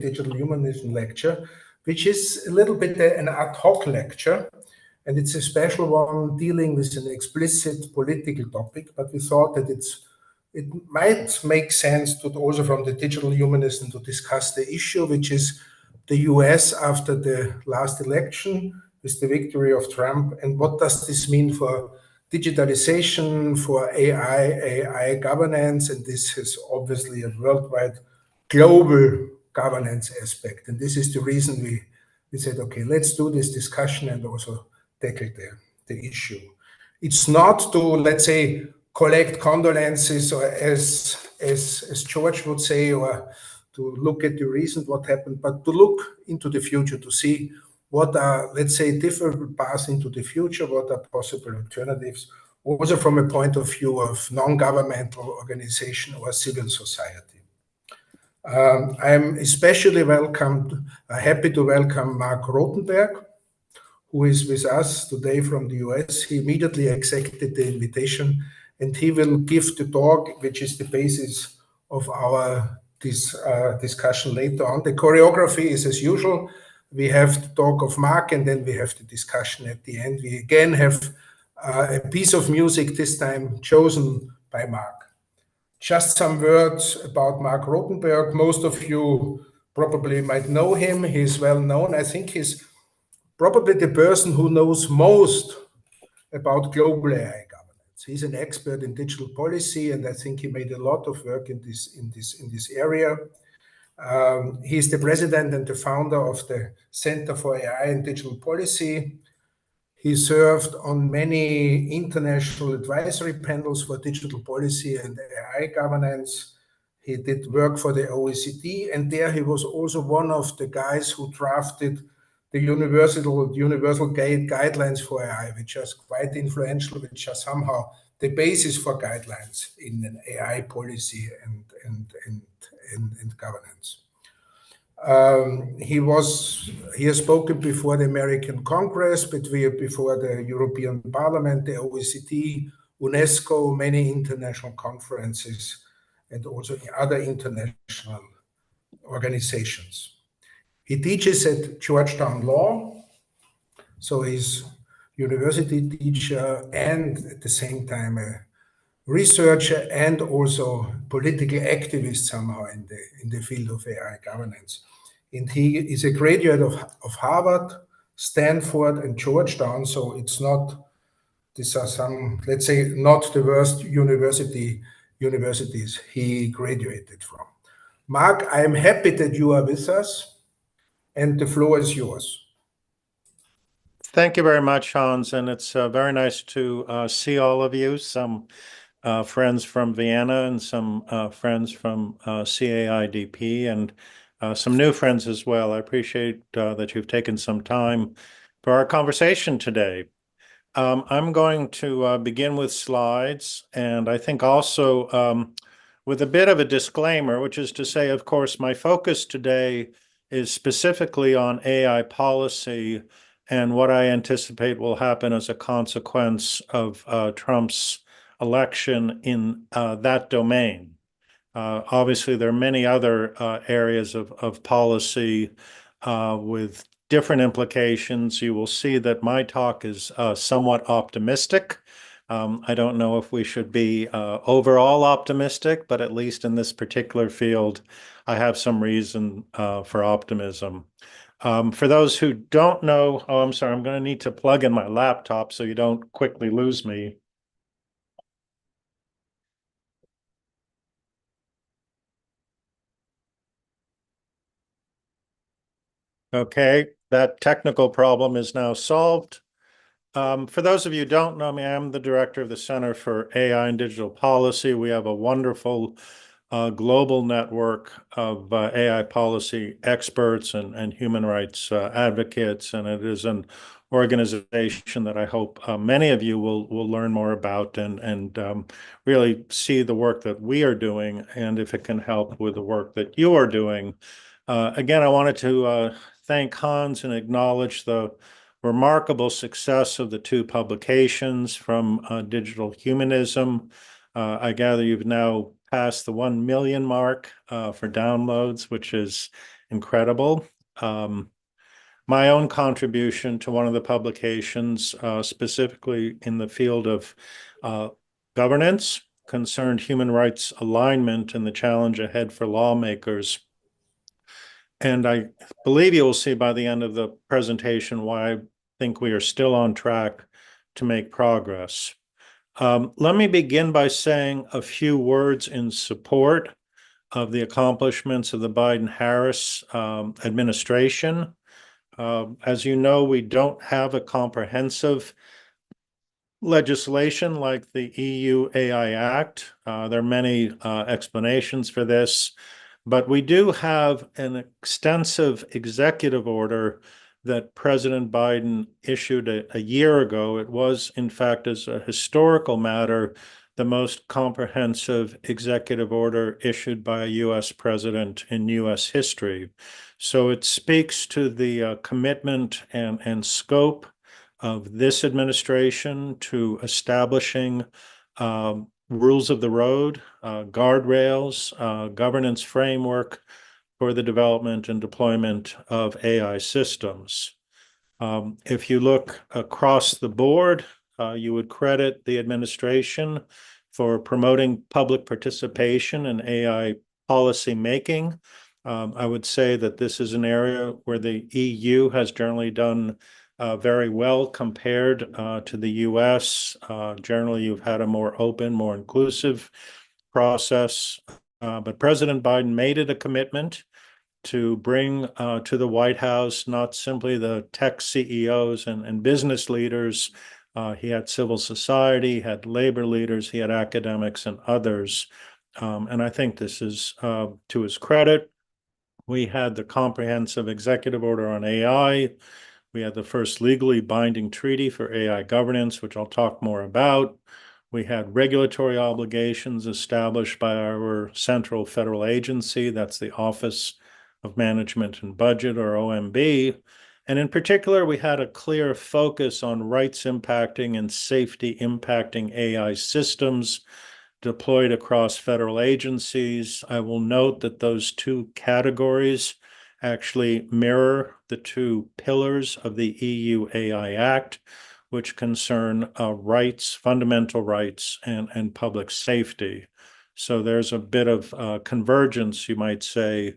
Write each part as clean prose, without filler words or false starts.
Digital Humanism lecture, which is a little bit an ad hoc lecture, and it's a special one dealing with an explicit political topic, but we thought that it might make sense to also from the digital humanism to discuss the issue, which is the US after the last election with the victory of Trump, and what does this mean for digitalization, for AI governance, and this is obviously a worldwide global governance aspect. And this is the reason we said, okay, let's do this discussion and also tackle the issue. It's not to, let's say, collect condolences, or as George would say, or to look at the recent what happened, but to look into the future, to see what are, let's say, different paths into the future, what are possible alternatives, also from a point of view of non-governmental organization or civil society. I'm especially happy to welcome Mark Rotenberg, who is with us today from the US. He immediately accepted the invitation, and he will give the talk, which is the basis of our discussion later on. The choreography is as usual. We have the talk of Mark, and then we have the discussion at the end. We again have a piece of music, this time chosen by Mark. Just some words about Mark Rotenberg. Most of you probably might know him. He's well known. I think he's probably the person who knows most about global AI governance. He's an expert in digital policy, and I think he made a lot of work in this area. He's the president and the founder of the Center for AI and Digital Policy. He served on many international advisory panels for digital policy and AI governance. He did work for the OECD, and there he was also one of the guys who drafted the universal guidelines for AI, which are quite influential, which are somehow the basis for guidelines in an AI policy and governance. He has spoken before the American Congress, before the European Parliament, the OECD, UNESCO, many international conferences, and also other international organizations. He teaches at Georgetown Law, so he's university teacher and at the same time a researcher and also political activist somehow in the field of AI governance. And he is a graduate of Harvard, Stanford, and Georgetown, so it's not, these are some, let's say, not the worst universities he graduated from. Mark, I am happy that you are with us, and the floor is yours. Thank you very much, Hans, and it's very nice to see all of you, some friends from Vienna and some friends from CAIDP, and some new friends as well. I appreciate that you've taken some time for our conversation today. I'm going to begin with slides, and I think also with a bit of a disclaimer, which is to say, of course, my focus today is specifically on AI policy and what I anticipate will happen as a consequence of Trump's election in that domain. Obviously, there are many other areas of policy with different implications. You will see that my talk is somewhat optimistic. I don't know if we should be overall optimistic, but at least in this particular field, I have some reason for optimism. For those who don't know, oh, I'm sorry, I'm going to need to plug in my laptop so you don't quickly lose me. Okay, that technical problem is now solved. For those of you who don't know me, I'm the director of the Center for AI and Digital Policy. We have a wonderful global network of AI policy experts and human rights advocates, and it is an organization that I hope many of you will learn more about and really see the work that we are doing, and if it can help with the work that you are doing. Again, I wanted to thank Hans and acknowledge the remarkable success of the two publications from Digital Humanism. I gather you've now passed the 1 million mark for downloads, which is incredible. My own contribution to one of the publications, specifically in the field of governance, concerned human rights alignment and the challenge ahead for lawmakers. And I believe you will see by the end of the presentation why I think we are still on track to make progress. Let me begin by saying a few words in support of the accomplishments of the Biden-Harris administration. As you know, we don't have a comprehensive legislation like the EU AI Act. There are many explanations for this, but we do have an extensive executive order that President Biden issued a year ago. It was, in fact, as a historical matter, the most comprehensive executive order issued by a U.S. president in U.S. history. So it speaks to the commitment and scope of this administration to establishing rules of the road, guardrails, governance framework for the development and deployment of AI systems. If you look across the board, you would credit the administration for promoting public participation in AI policy making. I would say that this is an area where the EU has generally done very well compared to the US. Generally, you've had a more open, more inclusive process. But President Biden made it a commitment to bring to the White House not simply the tech CEOs and business leaders. He had civil society, he had labor leaders, he had academics and others. And I think this is to his credit. We had the comprehensive executive order on AI. We had the first legally binding treaty for AI governance, which I'll talk more about. We had regulatory obligations established by our central federal agency, that's the Office of Management and Budget, or OMB. And in particular, we had a clear focus on rights impacting and safety impacting AI systems deployed across federal agencies. I will note that those two categories actually mirror the two pillars of the EU AI Act, which concern rights, fundamental rights, and public safety. So there's a bit of convergence, you might say,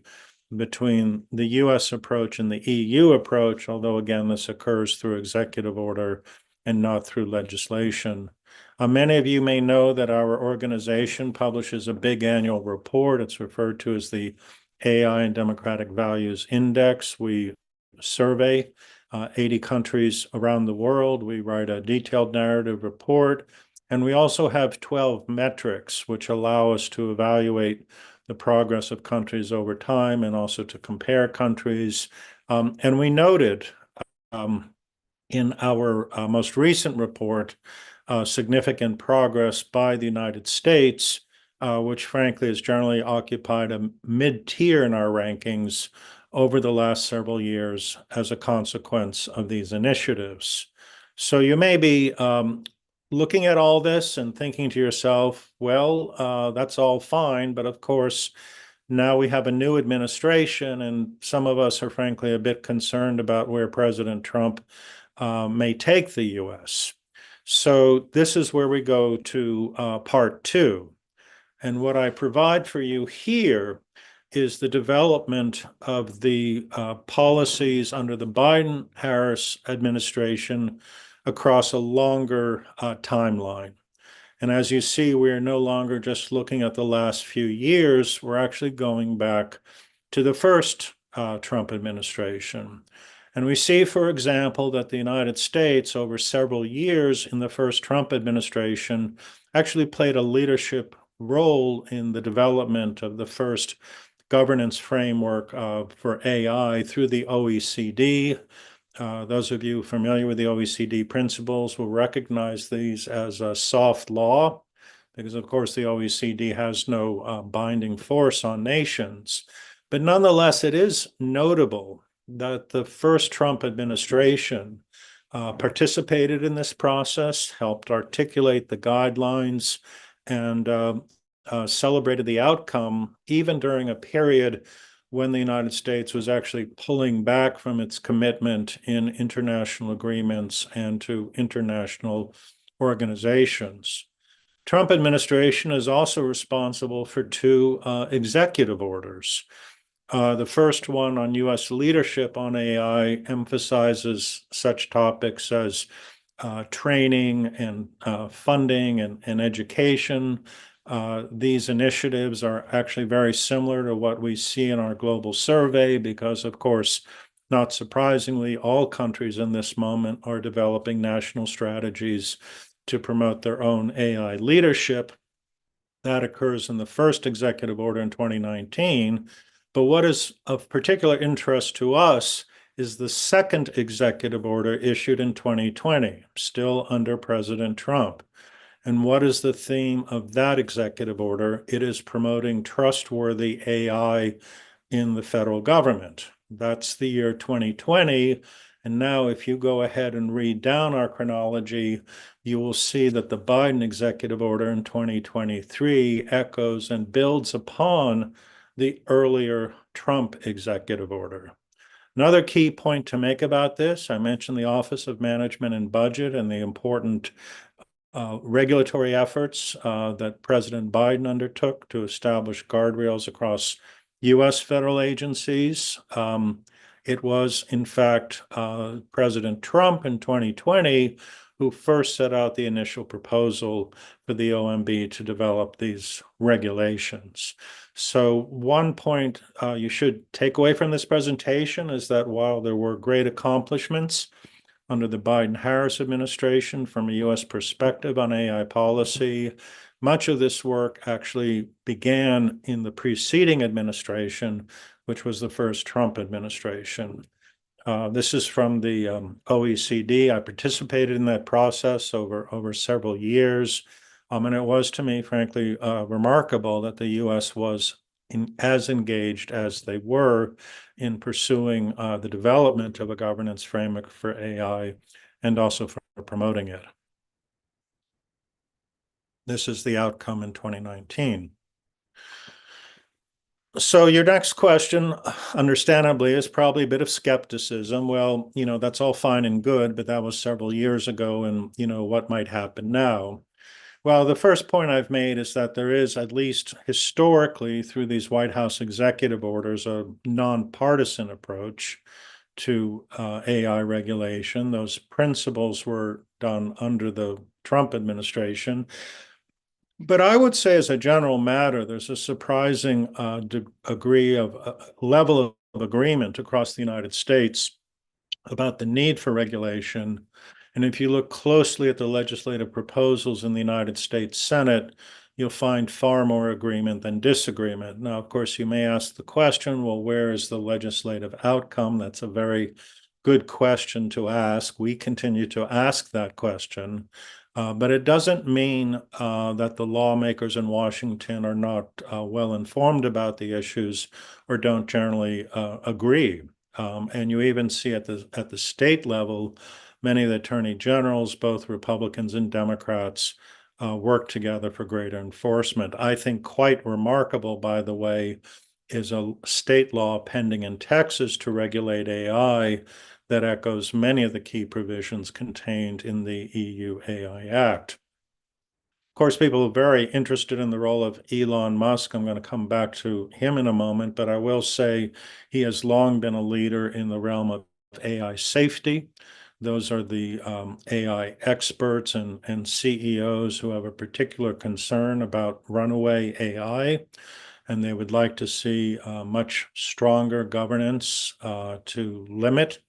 between the US approach and the EU approach, although again, this occurs through executive order and not through legislation. Many of you may know that our organization publishes a big annual report. It's referred to as the AI and Democratic Values Index. We survey 80 countries around the world. We write a detailed narrative report, and we also have 12 metrics which allow us to evaluate the progress of countries over time and also to compare countries. And we noted in our most recent report significant progress by the United States, which frankly has generally occupied a mid-tier in our rankings over the last several years as a consequence of these initiatives. So you may be looking at all this and thinking to yourself, well, that's all fine, but of course, now we have a new administration, and some of us are frankly a bit concerned about where President Trump may take the U.S. So this is where we go to part two. And what I provide for you here is the development of the policies under the Biden-Harris administration across a longer timeline. And as you see, we are no longer just looking at the last few years. We're actually going back to the first Trump administration. And we see, for example, that the United States over several years in the first Trump administration actually played a leadership role in the development of the first governance framework for AI through the OECD. Those of you familiar with the OECD principles will recognize these as a soft law, because of course the OECD has no binding force on nations. But nonetheless, it is notable that the first Trump administration participated in this process, helped articulate the guidelines, and celebrated the outcome, even during a period when the United States was actually pulling back from its commitment in international agreements and to international organizations. Trump administration is also responsible for two executive orders. The first one on U.S. leadership on AI emphasizes such topics as training and funding and education. These initiatives are actually very similar to what we see in our global survey because, of course, not surprisingly, all countries in this moment are developing national strategies to promote their own AI leadership. That occurs in the first executive order in 2019. But what is of particular interest to us is the second executive order issued in 2020, still under President Trump. And what is the theme of that executive order? It is promoting trustworthy AI in the federal government. That's the year 2020. And now if you go ahead and read down our chronology, you will see that the Biden executive order in 2023 echoes and builds upon the earlier Trump executive order. Another key point to make about this, I mentioned the Office of Management and Budget and the important regulatory efforts that President Biden undertook to establish guardrails across U.S. federal agencies. It was, in fact, President Trump in 2020 who first set out the initial proposal for the OMB to develop these regulations. So one point you should take away from this presentation is that while there were great accomplishments under the Biden-Harris administration from a U.S. perspective on AI policy, much of this work actually began in the preceding administration, which was the first Trump administration. This is from the OECD. I participated in that process over several years. And it was, to me, frankly, remarkable that the U.S. was as engaged as they were in pursuing the development of a governance framework for AI and also for promoting it. This is the outcome in 2019. So your next question, understandably, is probably a bit of skepticism. Well, that's all fine and good, but that was several years ago, and, what might happen now? Well, the first point I've made is that there is, at least historically, through these White House executive orders, a nonpartisan approach to AI regulation. Those principles were done under the Trump administration. But I would say, as a general matter, there's a surprising degree of level of agreement across the United States about the need for regulation. And if you look closely at the legislative proposals in the United States Senate, you'll find far more agreement than disagreement. Now, of course, you may ask the question, well, where is the legislative outcome? That's a very good question to ask. We continue to ask that question. But it doesn't mean that the lawmakers in Washington are not well informed about the issues or don't generally agree. And you even see at the state level, many of the attorney generals, both Republicans and Democrats, work together for greater enforcement. I think quite remarkable, by the way, is a state law pending in Texas to regulate AI that echoes many of the key provisions contained in the EU AI Act. Of course, people are very interested in the role of Elon Musk. I'm going to come back to him in a moment, but I will say he has long been a leader in the realm of AI safety. Those are the AI experts and CEOs who have a particular concern about runaway AI, and they would like to see much stronger governance to limit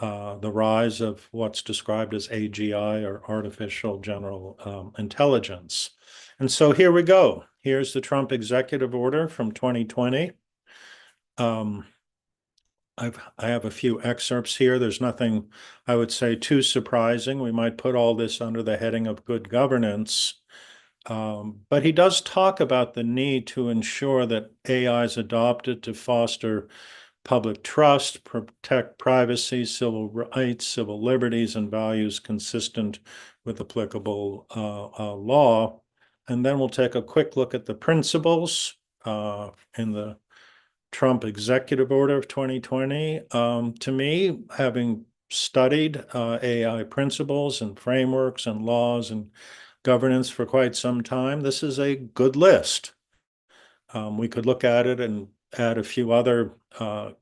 the rise of what's described as AGI, or artificial general intelligence. And so here we go. Here's the Trump executive order from 2020. I have a few excerpts here. There's nothing, I would say, too surprising. We might put all this under the heading of good governance. But he does talk about the need to ensure that AI is adopted to foster public trust, protect privacy, civil rights, civil liberties, and values consistent with applicable law. And then we'll take a quick look at the principles in the Trump executive order of 2020. To me, having studied AI principles and frameworks and laws and governance for quite some time, this is a good list. We could look at it and add a few other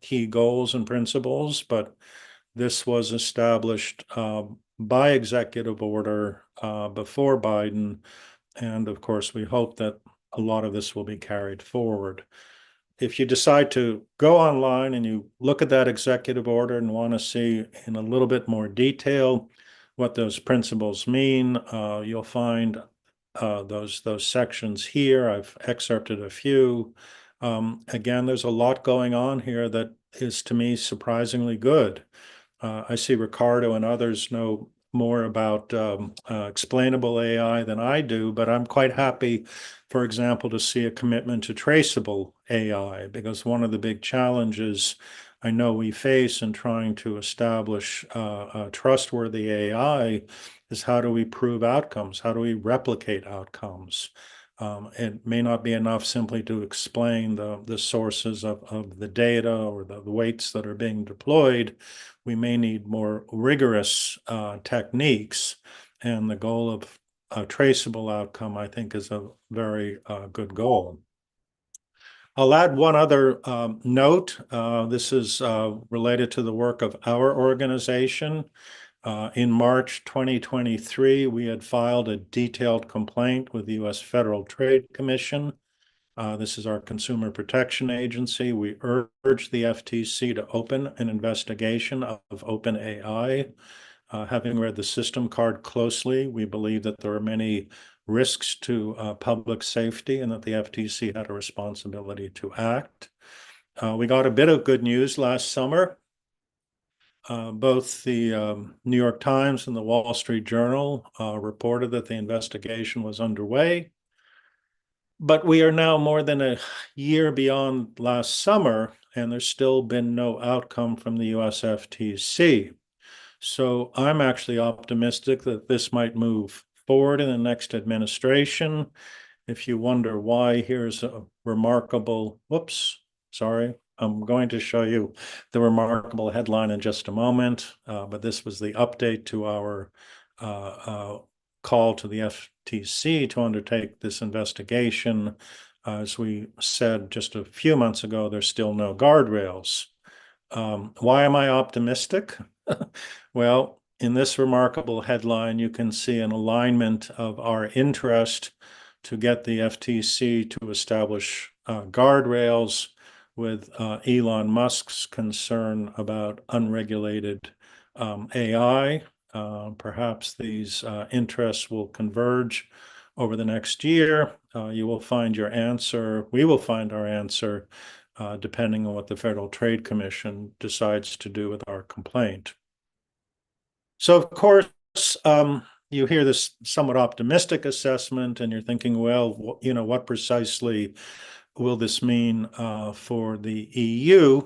key goals and principles, but this was established by executive order before Biden. And of course, we hope that a lot of this will be carried forward. If you decide to go online and you look at that executive order and want to see in a little bit more detail what those principles mean, you'll find those sections here. I've excerpted a few. Again, there's a lot going on here that is, to me, surprisingly good. I see Ricardo and others know more about explainable AI than I do, but I'm quite happy, for example, to see a commitment to traceable AI, because one of the big challenges I know we face in trying to establish trustworthy AI is how do we prove outcomes? How do we replicate outcomes? It may not be enough simply to explain the sources of the data or the weights that are being deployed. We may need more rigorous techniques, and the goal of a traceable outcome, I think, is a very good goal. I'll add one other note. This is related to the work of our organization. In March 2023, we had filed a detailed complaint with the U.S. Federal Trade Commission. This is our consumer protection agency. We urge the FTC to open an investigation of OpenAI. Having read the system card closely, we believe that there are many risks to public safety and that the FTC had a responsibility to act. We got a bit of good news last summer. Both the New York Times and the Wall Street Journal reported that the investigation was underway. But we are now more than a year beyond last summer, and there's still been no outcome from the US FTC. So I'm actually optimistic that this might move forward in the next administration. If you wonder why, here's a remarkable, I'm going to show you the remarkable headline in just a moment, but this was the update to our call to the FTC to undertake this investigation. As we said just a few months ago, there's still no guardrails. Why am I optimistic? Well, in this remarkable headline, you can see an alignment of our interest to get the FTC to establish guardrails with Elon Musk's concern about unregulated AI. Perhaps these interests will converge over the next year. You will find your answer. We will find our answer depending on what the Federal Trade Commission decides to do with our complaint. So, of course, you hear this somewhat optimistic assessment and you're thinking, well, what precisely will this mean for the EU?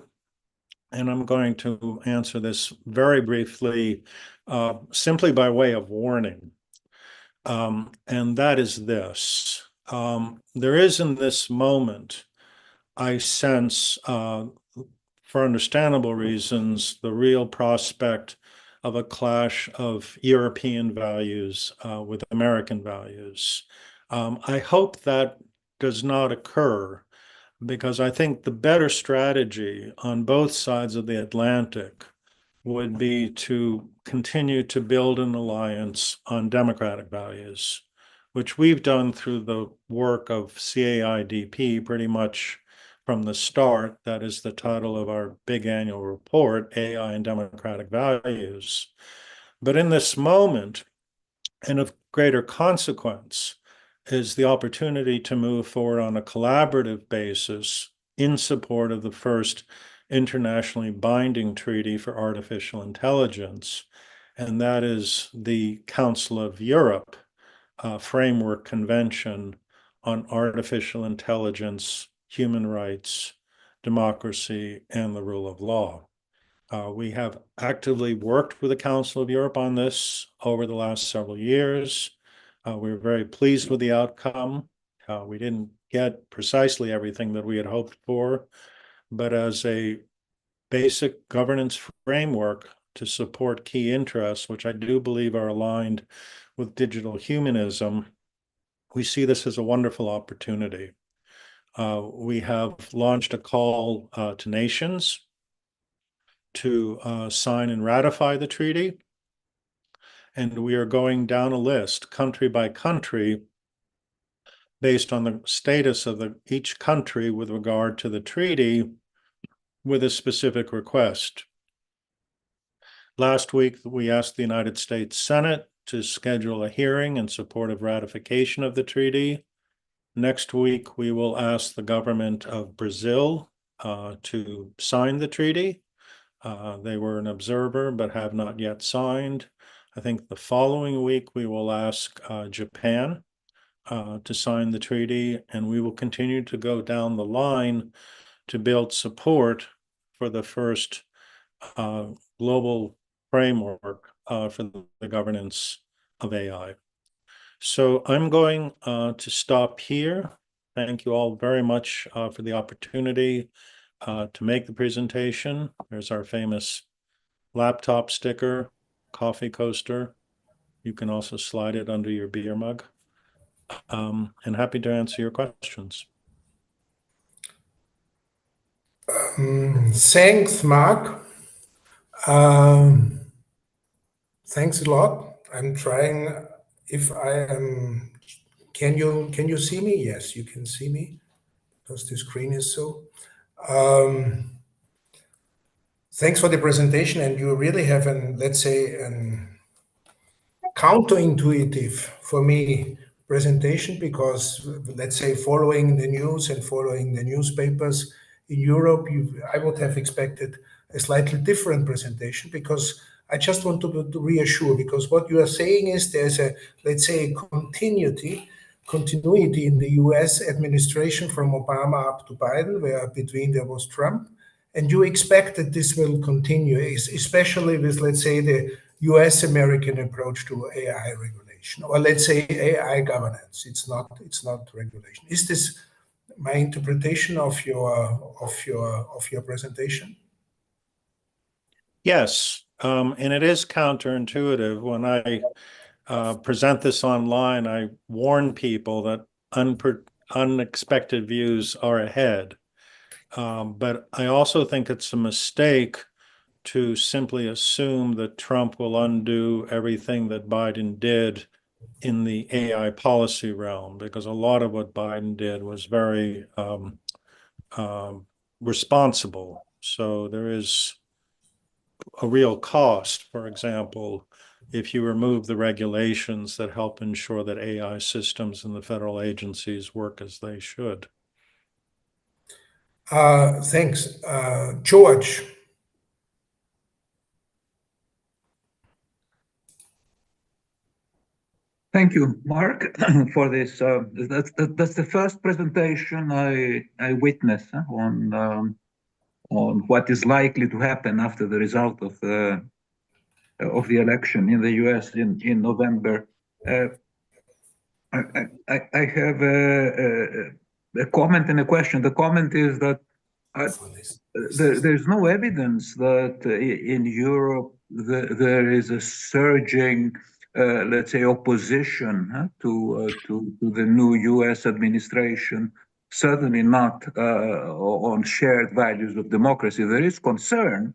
And I'm going to answer this very briefly, simply by way of warning. And that is this. There is in this moment, I sense, for understandable reasons, the real prospect of a clash of European values with American values. I hope that does not occur, because I think the better strategy on both sides of the Atlantic would be to continue to build an alliance on democratic values, which we've done through the work of CAIDP pretty much from the start. That is the title of our big annual report, AI and Democratic Values. But in this moment, and of greater consequence, is the opportunity to move forward on a collaborative basis in support of the first internationally binding treaty for artificial intelligence, and that is the Council of Europe Framework Convention on Artificial Intelligence, Human Rights, Democracy, and the Rule of Law. We have actively worked with the Council of Europe on this over the last several years. We were very pleased with the outcome. We didn't get precisely everything that we had hoped for, but as a basic governance framework to support key interests, which I do believe are aligned with digital humanism, we see this as a wonderful opportunity. We have launched a call to nations to sign and ratify the treaty. And we are going down a list, country by country, based on the status of each country with regard to the treaty, with a specific request. Last week, we asked the United States Senate to schedule a hearing in support of ratification of the treaty. Next week, we will ask the government of Brazil to sign the treaty. They were an observer, but have not yet signed. I think the following week, we will ask Japan to sign the treaty, and we will continue to go down the line to build support for the first global framework for the governance of AI. So I'm going to stop here. Thank you all very much for the opportunity to make the presentation. There's our famous laptop sticker, coffee coaster. You can also slide it under your beer mug. And happy to answer your questions. Thanks, Mark. Thanks a lot. I'm trying. If I am, can you see me? Yes, you can see me because the screen is so. Thanks for the presentation, and you really have let's say, counterintuitive for me presentation, because let's say following the news and following the newspapers in Europe, I would have expected a slightly different presentation, because I just want to reassure, because what you are saying is there's a, let's say, a continuity in the US administration from Obama up to Biden, where between there was Trump, and you expect that this will continue, especially with, let's say, the US-American approach to AI regulation, or let's say AI governance. It's not regulation. Is this my interpretation of your presentation? Yes, and it is counterintuitive. When I present this online, I warn people that unexpected views are ahead. But I also think it's a mistake to simply assume that Trump will undo everything that Biden did in the AI policy realm, because a lot of what Biden did was very responsible. So there is a real cost, for example, if you remove the regulations that help ensure that AI systems in the federal agencies work as they should. Thanks. George. Thank you, Mark, for this. That's the first presentation I witnessed on what is likely to happen after the result of the election in the U.S. in November. I have a comment and a question. The comment is that there's no evidence that in Europe there is a surging, let's say, opposition to the new U.S. administration. Certainly not on shared values of democracy. There is concern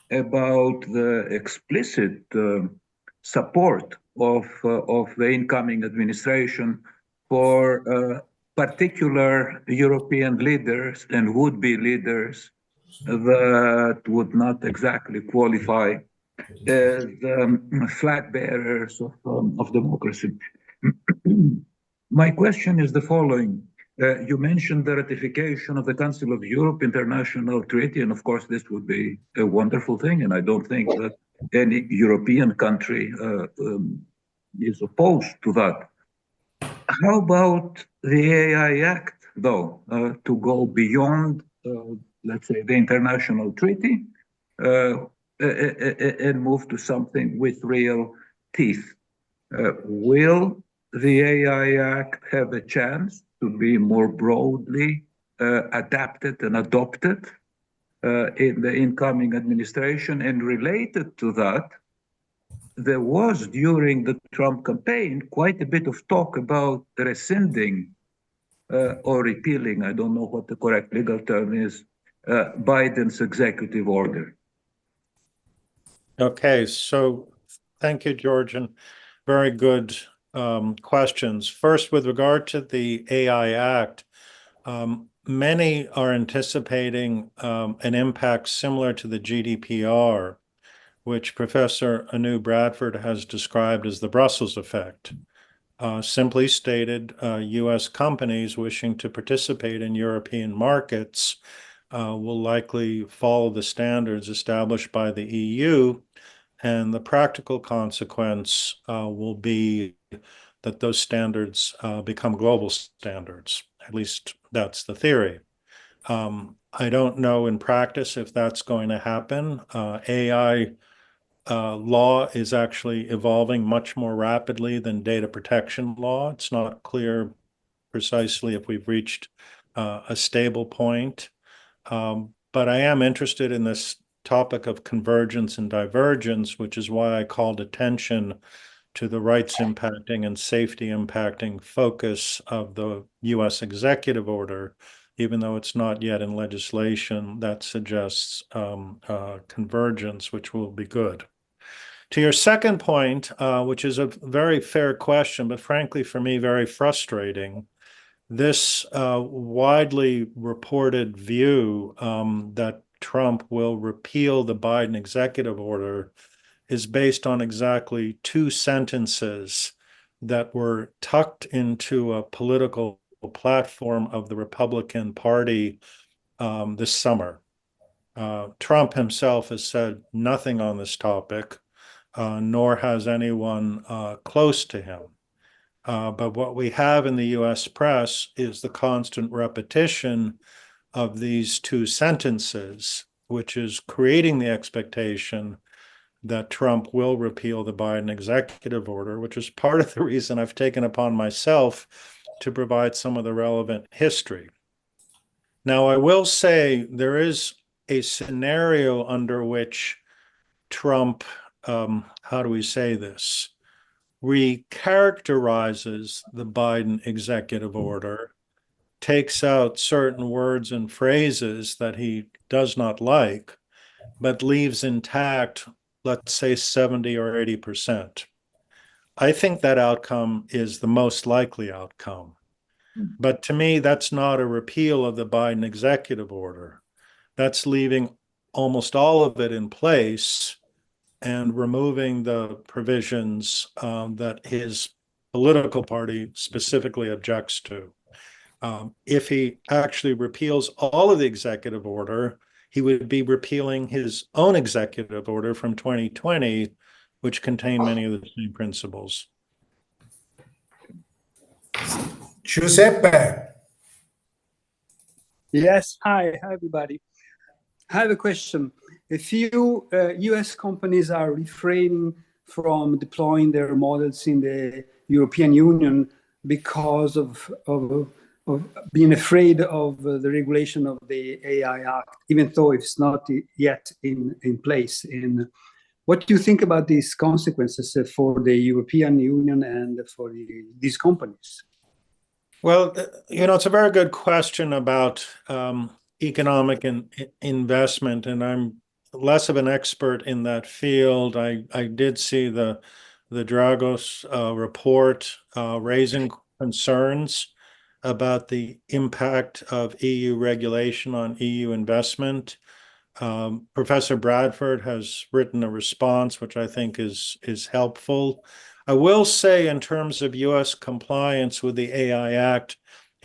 about the explicit support of the incoming administration for particular European leaders and would-be leaders that would not exactly qualify as flag bearers of democracy. My question is the following. You mentioned the ratification of the Council of Europe International Treaty, and of course this would be a wonderful thing, and I don't think that any European country is opposed to that. How about the AI Act, though, to go beyond, let's say, the international treaty and move to something with real teeth? Will the AI Act have a chance to be more broadly adapted and adopted in the incoming administration. And related to that, there was during the Trump campaign quite a bit of talk about rescinding or repealing, I don't know what the correct legal term is, Biden's executive order. Okay, so thank you, George, and very good questions. First, with regard to the AI Act, many are anticipating an impact similar to the GDPR, which Professor Anu Bradford has described as the Brussels effect. Simply stated, U.S. companies wishing to participate in European markets will likely follow the standards established by the EU, and the practical consequence will be that those standards become global standards. At least that's the theory. I don't know in practice if that's going to happen. AI law is actually evolving much more rapidly than data protection law. It's not clear precisely if we've reached a stable point. But I am interested in this topic of convergence and divergence, which is why I called attention to the rights impacting and safety impacting focus of the U.S. executive order, even though it's not yet in legislation that suggests convergence, which will be good. To your second point, which is a very fair question, but frankly, for me, very frustrating, this widely reported view that Trump will repeal the Biden executive order is based on exactly two sentences that were tucked into a political platform of the Republican Party this summer. Trump himself has said nothing on this topic, nor has anyone close to him. But what we have in the US press is the constant repetition of these two sentences, which is creating the expectation that Trump will repeal the Biden executive order, which is part of the reason I've taken upon myself to provide some of the relevant history. Now, I will say there is a scenario under which Trump, how do we say this, recharacterizes the Biden executive order, takes out certain words and phrases that he does not like, but leaves intact, let's say 70 or 80%. I think that outcome is the most likely outcome. But to me, that's not a repeal of the Biden executive order. That's leaving almost all of it in place and removing the provisions that his political party specifically objects to. If he actually repeals all of the executive order, he would be repealing his own executive order from 2020, which contained many of the same principles. Giuseppe. Yes, hi everybody. I have a question. A few US companies are refraining from deploying their models in the European Union because of being afraid of the regulation of the AI Act, even though it's not yet in place. What do you think about these consequences for the European Union and for these companies? Well, it's a very good question about economic investment, and I'm less of an expert in that field. I did see the Dragos report raising concerns about the impact of EU regulation on EU investment. Professor Bradford has written a response, which I think is helpful. I will say in terms of US compliance with the AI Act,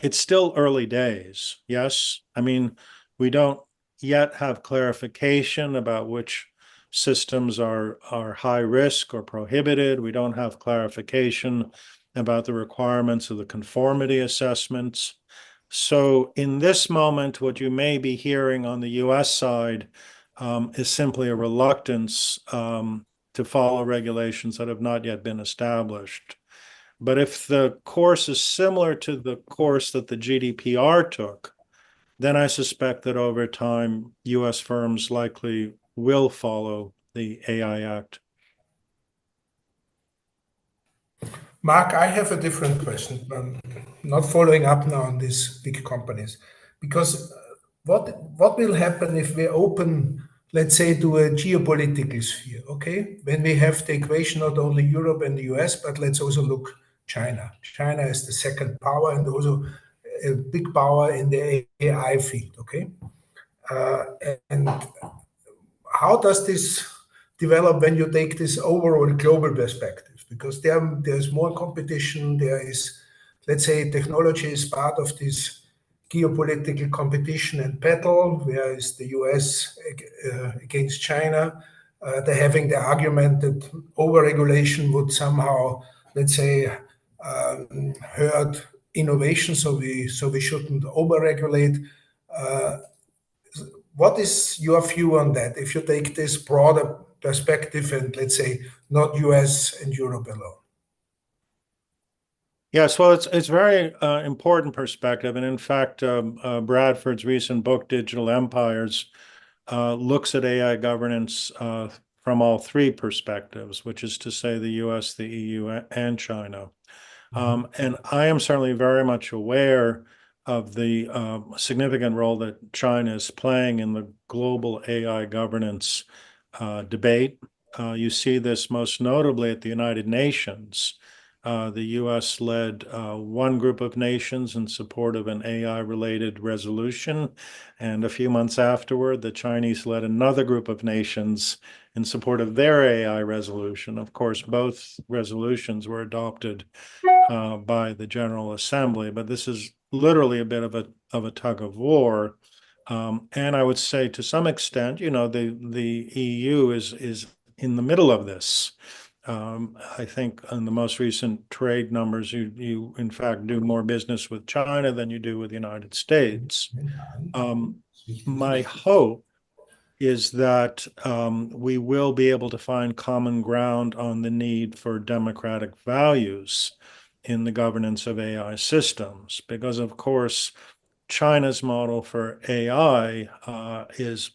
it's still early days, yes? I mean, we don't yet have clarification about which systems are high risk or prohibited. We don't have clarification about the requirements of the conformity assessments. So in this moment, what you may be hearing on the US side is simply a reluctance to follow regulations that have not yet been established. But if the course is similar to the course that the GDPR took, then I suspect that over time, US firms likely will follow the AI Act. Mark, I have a different question. Not following up now on these big companies, because what will happen if we open, let's say, to a geopolitical sphere? Okay, when we have the equation not only Europe and the US, but let's also look China. China is the second power and also a big power in the AI field. Okay, and how does this develop when you take this overall global perspective? Because there's more competition. There is, let's say, technology is part of this geopolitical competition and battle, whereas the US against China, they're having the argument that overregulation would somehow, let's say, hurt innovation. So we shouldn't overregulate. What is your view on that? If you take this broader perspective and let's say not US and Europe alone. Yes, well, it's very important perspective. And in fact, Bradford's recent book, Digital Empires, looks at AI governance from all three perspectives, which is to say the US, the EU, and China. And I am certainly very much aware of the significant role that China is playing in the global AI governance debate. You see this most notably at the United Nations. The US led one group of nations in support of an AI-related resolution, and a few months afterward, the Chinese led another group of nations in support of their AI resolution. Of course, both resolutions were adopted by the General Assembly, but this is literally a bit of a tug of war. And I would say to some extent, you know, the EU is in the middle of this. I think in the most recent trade numbers, you in fact do more business with China than you do with the United States. My hope is that we will be able to find common ground on the need for democratic values in the governance of AI systems, because of course, China's model for AI is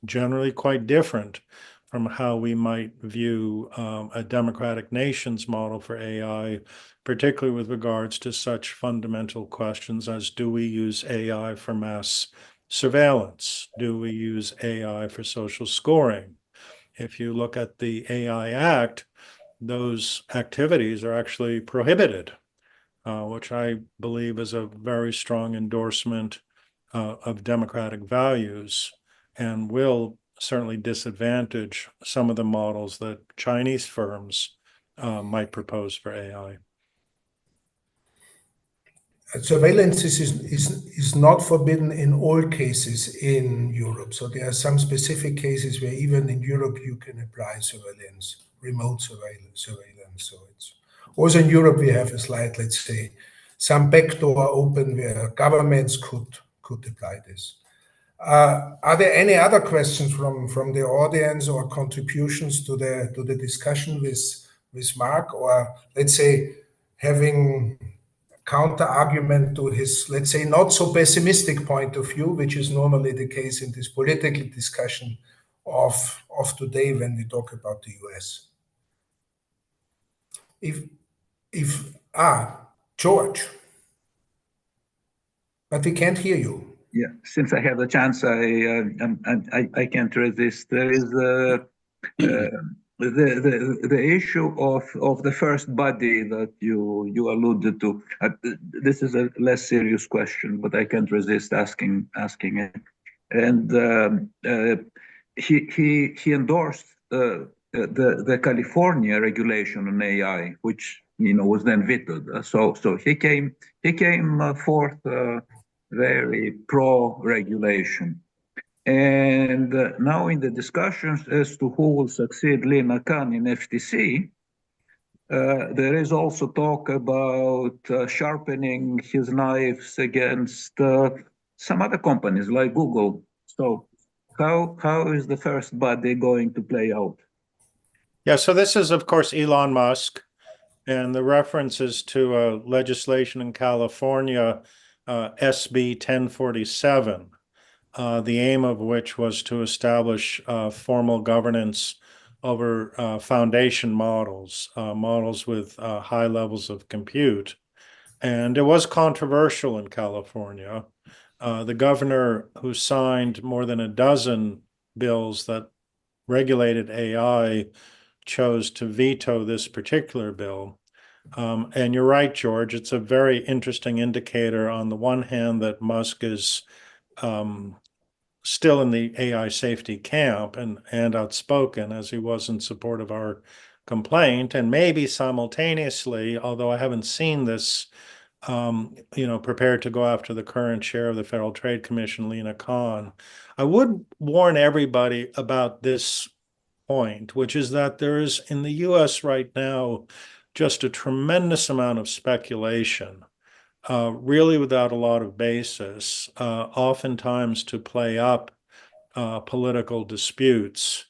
generally quite different from how we might view a democratic nation's model for AI, particularly with regards to such fundamental questions as, do we use AI for mass surveillance? Do we use AI for social scoring? If you look at the AI Act, those activities are actually prohibited, which I believe is a very strong endorsement of democratic values and will certainly disadvantage some of the models that Chinese firms might propose for AI. Surveillance is not forbidden in all cases in Europe. So there are some specific cases where even in Europe you can apply surveillance, remote surveillance. So it's also in Europe we have a slight, let's say, some backdoor open where governments could apply this. Are there any other questions from the audience or contributions to the discussion with Mark, or let's say having counter argument to his, let's say, not so pessimistic point of view, which is normally the case in this political discussion of today when we talk about the US? George, but we can't hear you. Yeah, since I have the chance, I can't resist. There is the issue of the first body that you alluded to. This is a less serious question, but I can't resist asking it. And he endorsed the California regulation on AI, which was then vetoed. So he came forth very pro-regulation. And now in the discussions as to who will succeed Lina Khan in FTC, there is also talk about sharpening his knives against some other companies like Google. So how is the first body going to play out? Yeah, so this is, of course, Elon Musk, and the references to legislation in California SB 1047, the aim of which was to establish formal governance over foundation models, models with high levels of compute. And it was controversial in California. The governor who signed more than a dozen bills that regulated AI chose to veto this particular bill. And you're right, George, it's a very interesting indicator on the one hand that Musk is still in the AI safety camp and outspoken as he was in support of our complaint, and maybe simultaneously, although I haven't seen this, prepared to go after the current chair of the Federal Trade Commission, Lina Khan. I would warn everybody about this point, which is that there is in the US right now just a tremendous amount of speculation, really without a lot of basis, oftentimes to play up political disputes.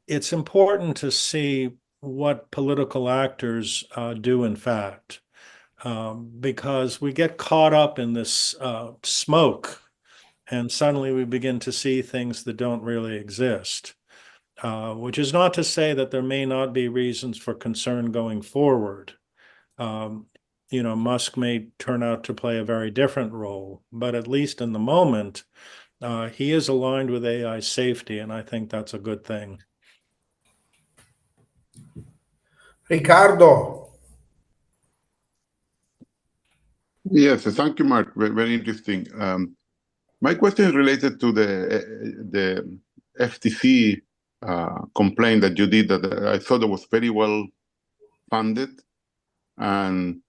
It's important to see what political actors do in fact. Because we get caught up in this smoke and suddenly we begin to see things that don't really exist, which is not to say that there may not be reasons for concern going forward. Musk may turn out to play a very different role, but at least in the moment, he is aligned with AI safety, and I think that's a good thing. Ricardo. Yes, thank you, Mark. Very interesting. My question is related to the FTC complaint that you did that I thought it was very well funded, and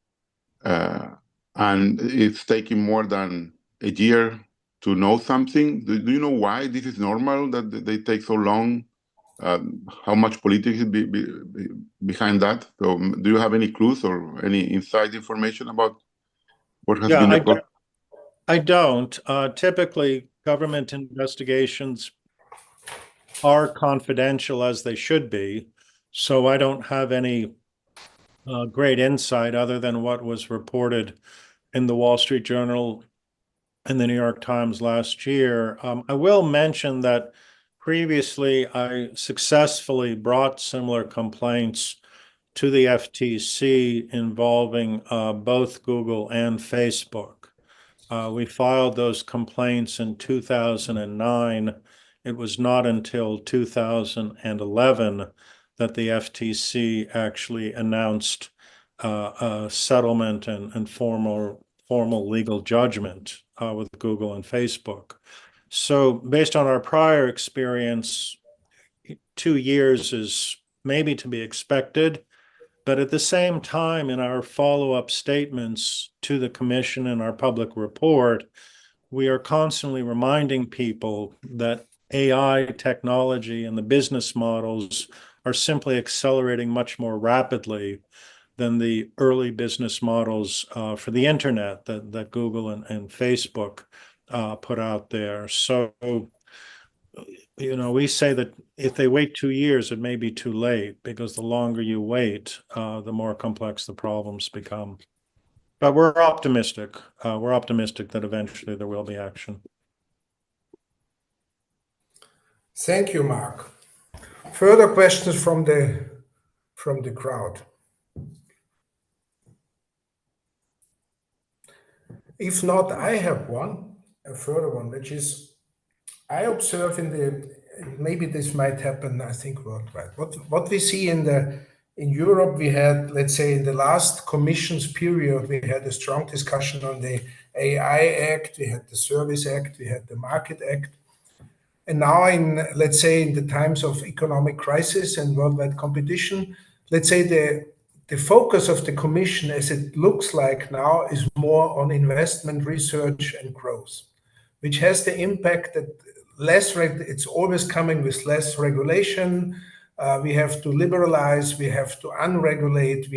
it's taking more than a year to know something. Do you know why this is normal that they take so long? How much politics is behind that? So, do you have any clues or any inside information about what has been the problem? I don't. Typically, government investigations are confidential, as they should be, so I don't have any great insight other than what was reported in the Wall Street Journal and the New York Times last year. I will mention that previously I successfully brought similar complaints to the FTC involving both Google and Facebook. We filed those complaints in 2009. It was not until 2011 that the FTC actually announced a settlement and formal legal judgment with Google and Facebook. So based on our prior experience, 2 years is maybe to be expected. But at the same time, in our follow-up statements to the commission and our public report, we are constantly reminding people that AI technology and the business models are simply accelerating much more rapidly than the early business models for the internet that Google and Facebook put out there. So, we say that if they wait 2 years, it may be too late, because the longer you wait, the more complex the problems become. But we're optimistic. We're optimistic that eventually there will be action. Thank you, Mark. Further questions from the crowd? If not, I have a further one, which is, I observe maybe this might happen, I think, worldwide. What we see in Europe, we had, let's say, in the last Commission's period, we had a strong discussion on the AI Act, we had the Service Act, we had the Market Act. And now let's say, in the times of economic crisis and worldwide competition, let's say the focus of the Commission, as it looks like now, is more on investment, research, and growth, which has the impact that it's always coming with less regulation. We have to liberalize, we have to unregulate,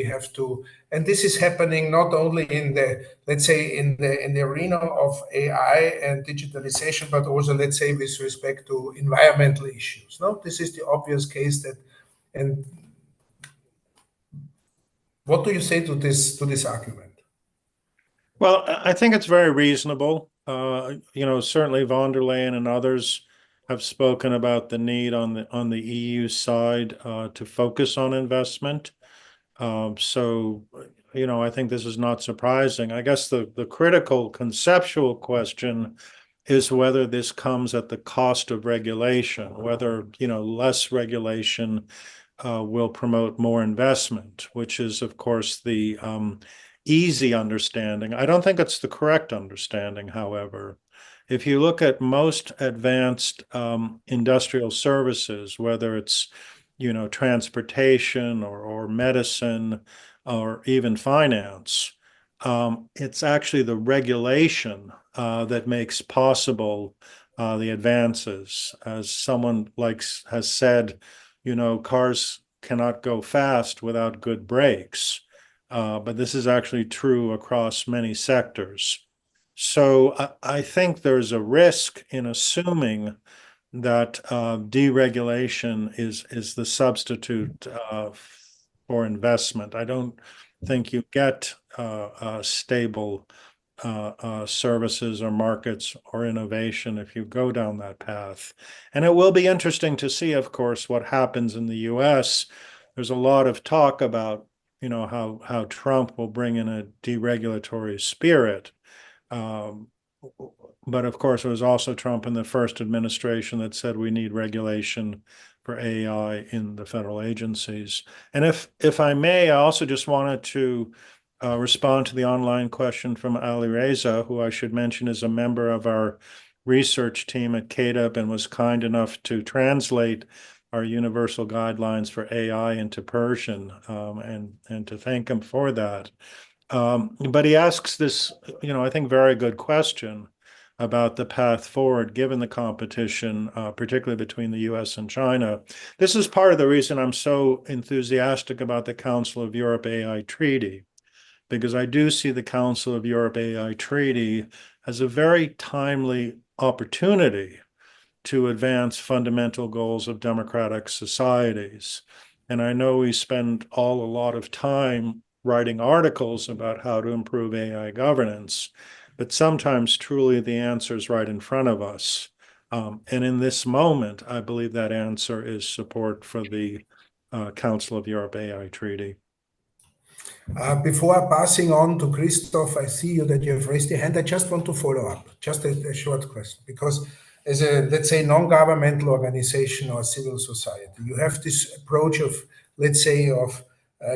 and this is happening not only in the arena of AI and digitalization, but also, let's say, with respect to environmental issues. No, this is the obvious case and what do you say to this argument? Well, I think it's very reasonable. Certainly von der Leyen and others have spoken about the need on the EU side to focus on investment. I think this is not surprising. I guess the critical conceptual question is whether this comes at the cost of regulation, whether, less regulation will promote more investment, which is, of course, the easy understanding. I don't think it's the correct understanding, however. If you look at most advanced industrial services, whether it's transportation or medicine or even finance, it's actually the regulation that makes possible the advances. As someone has said, cars cannot go fast without good brakes. But this is actually true across many sectors. So I think there's a risk in assuming that deregulation is the substitute for investment. I don't think you get stable services or markets or innovation if you go down that path. And it will be interesting to see, of course, what happens in the US. There's a lot of talk about, how Trump will bring in a deregulatory spirit. But of course, it was also Trump in the first administration that said we need regulation for AI in the federal agencies. And if I may, I also just wanted to respond to the online question from Ali Reza, who I should mention is a member of our research team at CADEP and was kind enough to translate our universal guidelines for AI into Persian, and to thank him for that. But he asks this, I think very good question about the path forward, given the competition, particularly between the US and China. This is part of the reason I'm so enthusiastic about the Council of Europe AI Treaty, because I do see the Council of Europe AI Treaty as a very timely opportunity to advance fundamental goals of democratic societies. And I know we spend a lot of time writing articles about how to improve AI governance, but sometimes truly the answer is right in front of us. And in this moment, I believe that answer is support for the Council of Europe AI Treaty. Before passing on to Christoph, I see you that you have raised your hand. I just want to follow up, just a short question, because as a, let's say, non-governmental organization or civil society, you have this approach of, let's say, of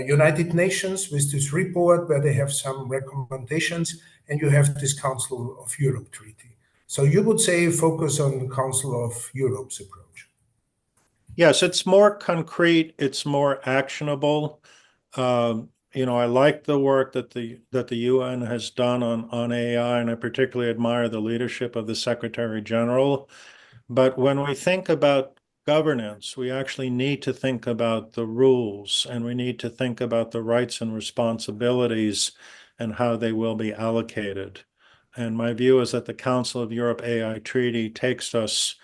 United Nations with this report where they have some recommendations, and you have this Council of Europe treaty. So you would say focus on the Council of Europe's approach. Yes, it's more concrete, it's more actionable. I like the work that the UN has done on AI, and I particularly admire the leadership of the Secretary General. But when we think about governance, we actually need to think about the rules, and we need to think about the rights and responsibilities and how they will be allocated. And my view is that the Council of Europe AI Treaty takes us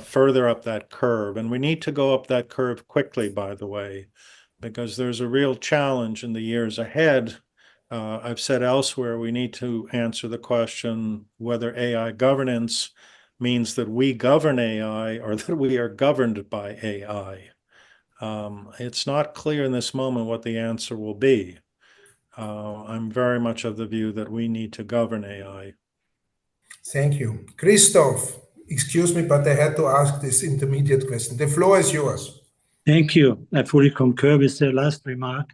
further up that curve. And we need to go up that curve quickly, by the way, because there's a real challenge in the years ahead. I've said elsewhere, we need to answer the question whether AI governance means that we govern AI or that we are governed by AI. It's not clear in this moment what the answer will be. I'm very much of the view that we need to govern AI. Thank you. Christoph, excuse me, but I had to ask this intermediate question. The floor is yours. Thank you. I fully concur with the last remark.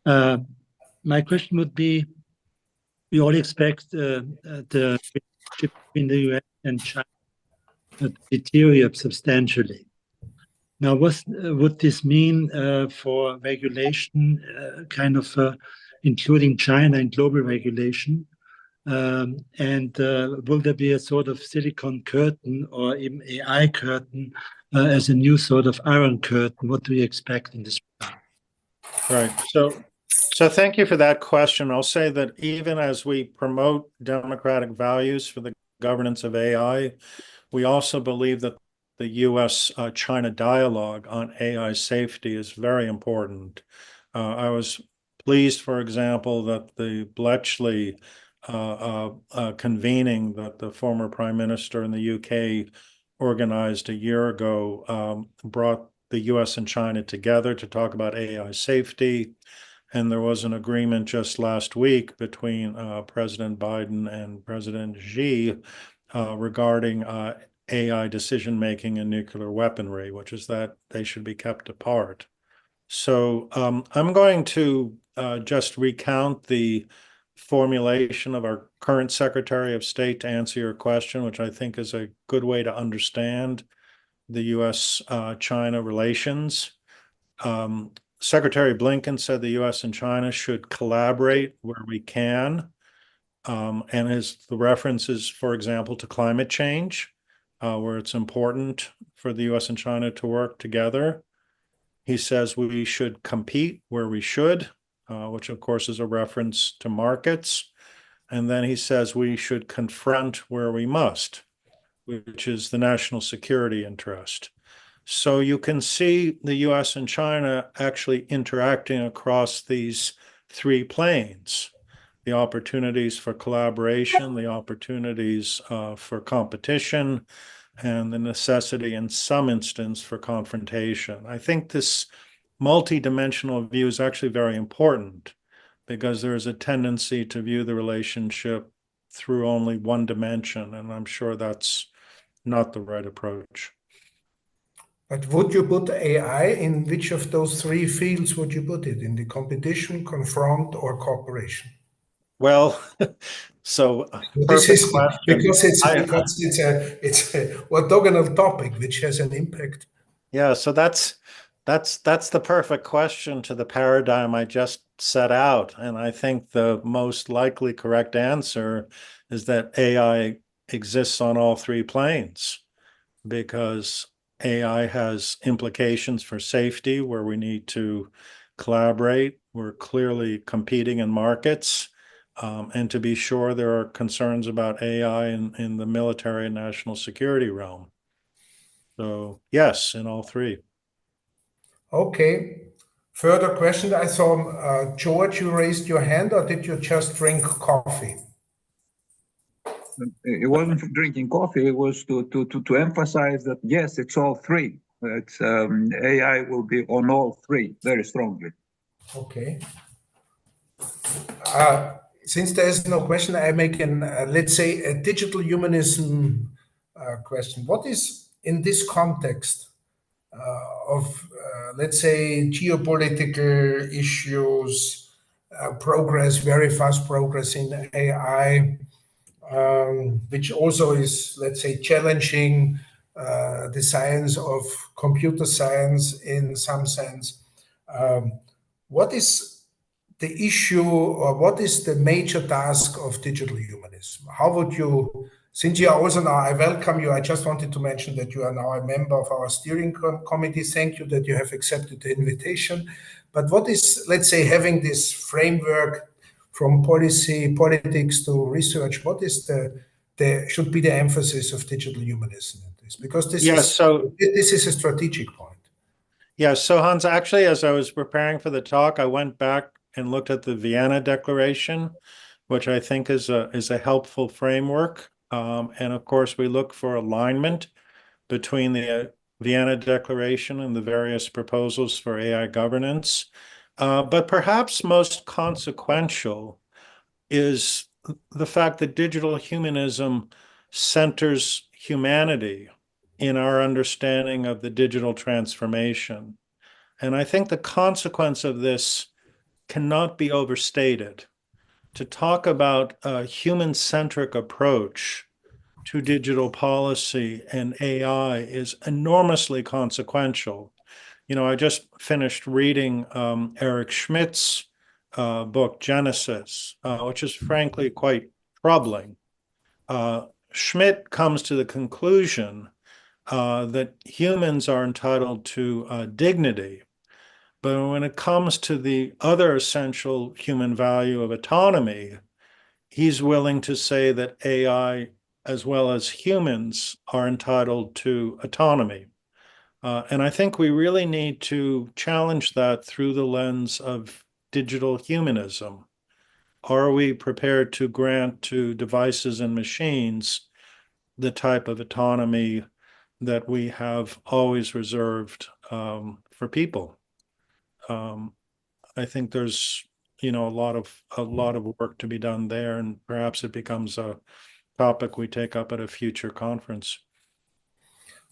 My question would be, we all expect the relationship between the US and China to deteriorate substantially. Now, what would this mean for regulation, including China and global regulation? And will there be a sort of silicon curtain or even AI curtain as a new sort of iron curtain? What do you expect in this regard? Right. So thank you for that question. I'll say that even as we promote democratic values for the governance of AI, we also believe that the US-China dialogue on AI safety is very important. I was pleased, for example, that the Bletchley convening that the former prime minister in the UK organized a year ago brought the US and China together to talk about AI safety. And there was an agreement just last week between President Biden and President Xi regarding AI decision-making and nuclear weaponry, which is that they should be kept apart. So I'm going to just recount the formulation of our current Secretary of State to answer your question, which I think is a good way to understand the U.S.-China relations. Secretary Blinken said the U.S. and China should collaborate where we can, and the references, for example, to climate change, where it's important for the U.S. and China to work together. He says we should compete where we should, which of course is a reference to markets. And then he says we should confront where we must, which is the national security interest. So you can see the US and China actually interacting across these three planes: the opportunities for collaboration, the opportunities for competition, and the necessity in some instance for confrontation. I think this multi-dimensional view is actually very important because there is a tendency to view the relationship through only one dimension, and I'm sure that's not the right approach. But would you put AI in which of those three fields would you put it? In the competition, confront, or cooperation? Well, so this is question. because it's a orthogonal topic which has an impact. Yeah, so that's the perfect question to the paradigm I just set out, and I think the most likely correct answer is that AI exists on all three planes, because AI has implications for safety where we need to collaborate. We're clearly competing in markets. And to be sure, there are concerns about AI in the military and national security realm. So yes, in all three. Okay. Further question. I saw, George, you raised your hand, or did you just drink coffee? It wasn't for drinking coffee. It was to emphasize that, yes, it's all three. It's, AI will be on all three very strongly. Okay. Since there is no question, I make an, let's say, a digital humanism question. What is, in this context of, let's say, geopolitical issues, progress, very fast progress in AI, which also is, let's say, challenging the science of computer science in some sense. What is the issue, or what is the major task of digital humanism? How would you, since you are also now, I welcome you, I just wanted to mention that you are now a member of our steering committee. Thank you that you have accepted the invitation. But what is, let's say, having this framework from politics to research, what is should be the emphasis of digital humanism in this? Because this is a strategic point. Yeah, so Hans, actually, as I was preparing for the talk, I went back and looked at the Vienna Declaration, which I think is a helpful framework. And of course, we look for alignment between the Vienna Declaration and the various proposals for AI governance. But perhaps most consequential is the fact that digital humanism centers humanity in our understanding of the digital transformation. And I think the consequence of this cannot be overstated. To talk about a human-centric approach to digital policy and AI is enormously consequential. You know, I just finished reading Eric Schmidt's book, Genesis, which is frankly quite troubling. Schmidt comes to the conclusion that humans are entitled to dignity. But when it comes to the other essential human value of autonomy, he's willing to say that AI, as well as humans, are entitled to autonomy. And I think we really need to challenge that through the lens of digital humanism. are we prepared to grant to devices and machines the type of autonomy that we have always reserved for people? I think there's, a lot of work to be done there, and perhaps it becomes a topic we take up at a future conference.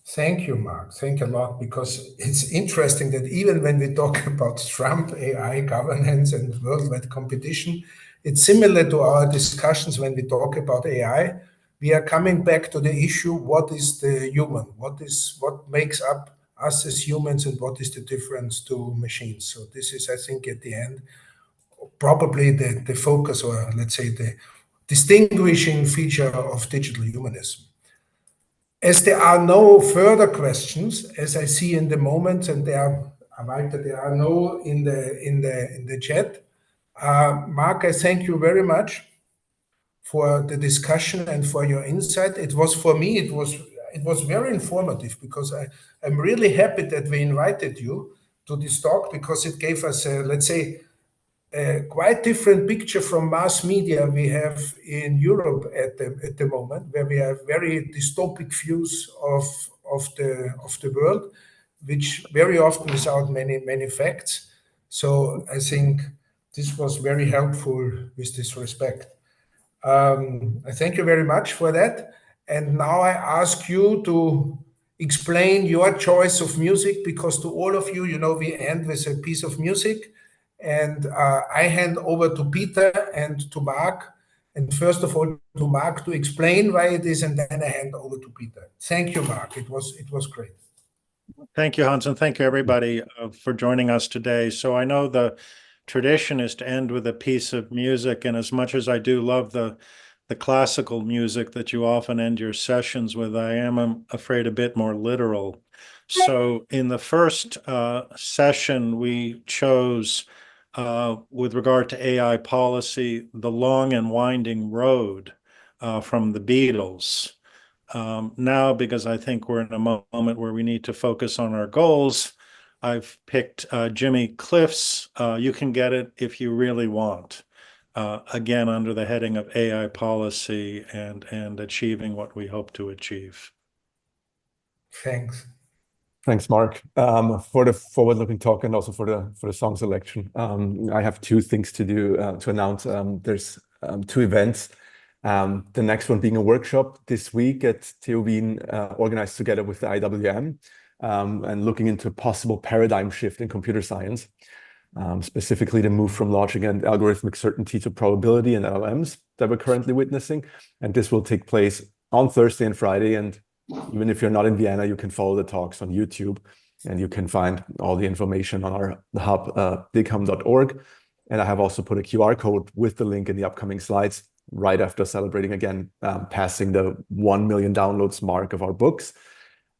Thank you, Mark. Thank you a lot, because it's interesting that even when we talk about Trump, AI governance and worldwide competition, it's similar to our discussions when we talk about AI. We are coming back to the issue, what is the human? What makes up us as humans, and what is the difference to machines? So this is, I think, at the end, probably the focus, or let's say the distinguishing feature of digital humanism. As there are no further questions, as I see in the moment, and there are no in the chat. Mark, I thank you very much for the discussion and for your insight. It was, for me, it was very informative, because I'm really happy that we invited you to this talk, because it gave us let's say, a quite different picture from mass media we have in Europe at the moment, where we have very dystopic views of the world, which very often without many facts. So I think this was very helpful with this respect. I thank you very much for that. And now I ask you to explain your choice of music, because to all of you, we end with a piece of music. And I hand over to Peter and to Mark, and first of all to Mark to explain why it is, and then I hand over to Peter. Thank you, Mark. It was great. Thank you, Hans, and thank you, everybody, for joining us today. So I know the tradition is to end with a piece of music, and as much as I do love the classical music that you often end your sessions with, I am, I'm afraid, a bit more literal. So in the first session, we chose, with regard to AI policy, The Long and Winding Road from the Beatles. Now, because I think we're in a moment where we need to focus on our goals, I've picked Jimmy Cliff's You Can Get It If You Really Want, again, under the heading of AI policy and achieving what we hope to achieve. Thanks. Thanks, Mark, for the forward-looking talk and also for the song selection. I have two things to do to announce. There's two events. The next one being a workshop this week at TU Wien, organized together with the IWM, and looking into a possible paradigm shift in computer science, specifically the move from logic and algorithmic certainty to probability and LLMs that we're currently witnessing. And this will take place on Thursday and Friday. And even if you're not in Vienna, you can follow the talks on YouTube, and you can find all the information on our hub, digham.org. And I have also put a QR code with the link in the upcoming slides, right after celebrating again, passing the 1 million downloads mark of our books.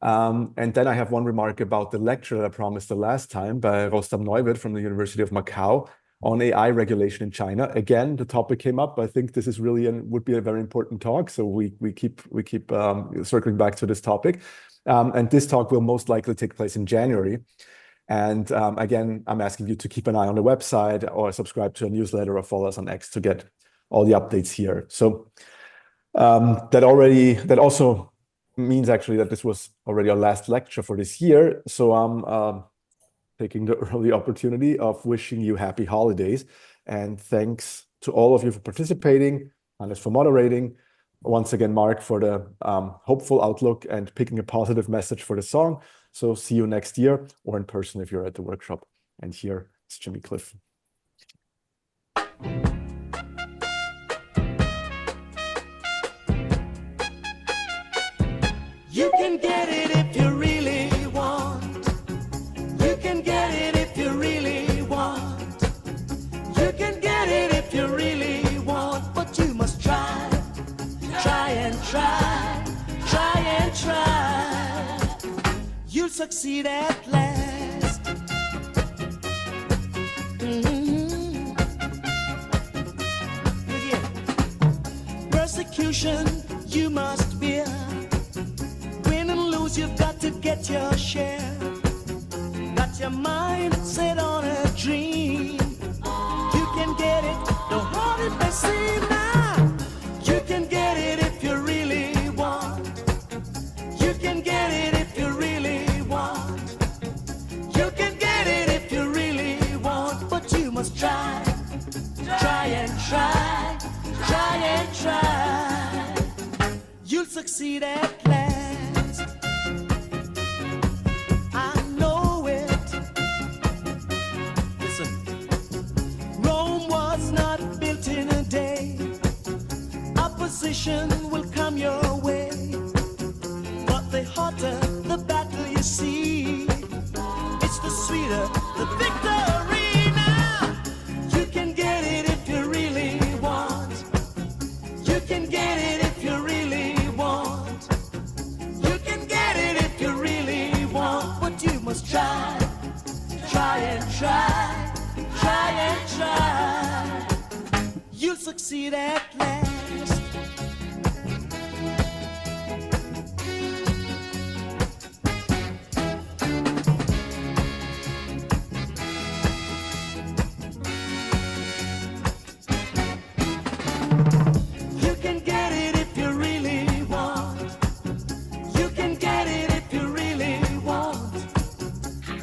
And then I have one remark about the lecture that I promised the last time by Rostam Neuwirth from the University of Macau on AI regulation in China. Again, the topic came up. I think this is really would be a very important talk. So we keep circling back to this topic. And this talk will most likely take place in January. And again, I'm asking you to keep an eye on the website, or subscribe to a newsletter, or follow us on X to get all the updates here. So that also means actually that this was already our last lecture for this year. So I'm taking the early opportunity of wishing you happy holidays. And thanks to all of you for participating, Hannes for moderating. Once again, Mark, for the hopeful outlook and picking a positive message for the song. So see you next year, or in person if you're at the workshop. And here is Jimmy Cliff. You can get it if you really want. You can get it if you really want. You can get it if you really want. But you must try, try and try, try and try. You'll succeed at last. Persecution you must bear. You've got to get your share. Got your mind set on a dream. You can get it, the hardest see now. You can get it if you really want. You can get it if you really want. You can get it if you really want, but you must try. Try and try. Try and try. You'll succeed at last. I know it. Listen. Rome was not built in a day. Opposition will come your way. But the hotter the battle you see, it's the sweeter the victory now. You can get it if you really want. You can get it if you really want. You can get it if you really want, but you must try. Try and try. Try and try. You'll succeed at last. You can get it if you really want. You can get it if you really want.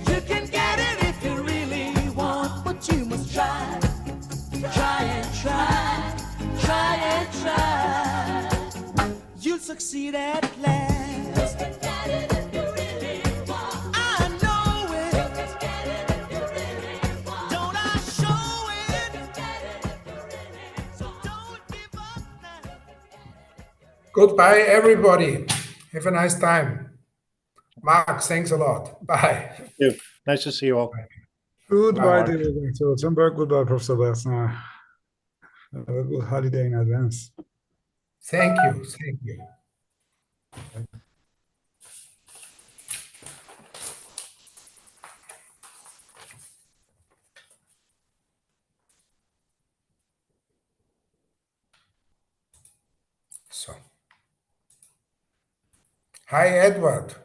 You can get it if you really want, but you must try. Try and try. Try and try. You'll succeed at last. You can get it if you really want. I know it. You can get it if you really want. Don't I show it? You can get it if you really want. So don't give up now. Goodbye, everybody. Have a nice time. Mark, thanks a lot. Bye. Thank you. Nice to see you all. Goodbye, Bye. dear Dr. Rosenberg. Goodbye, Professor Lesnar. Have a good holiday in advance. Thank you. Thank you. So, hi, Edward.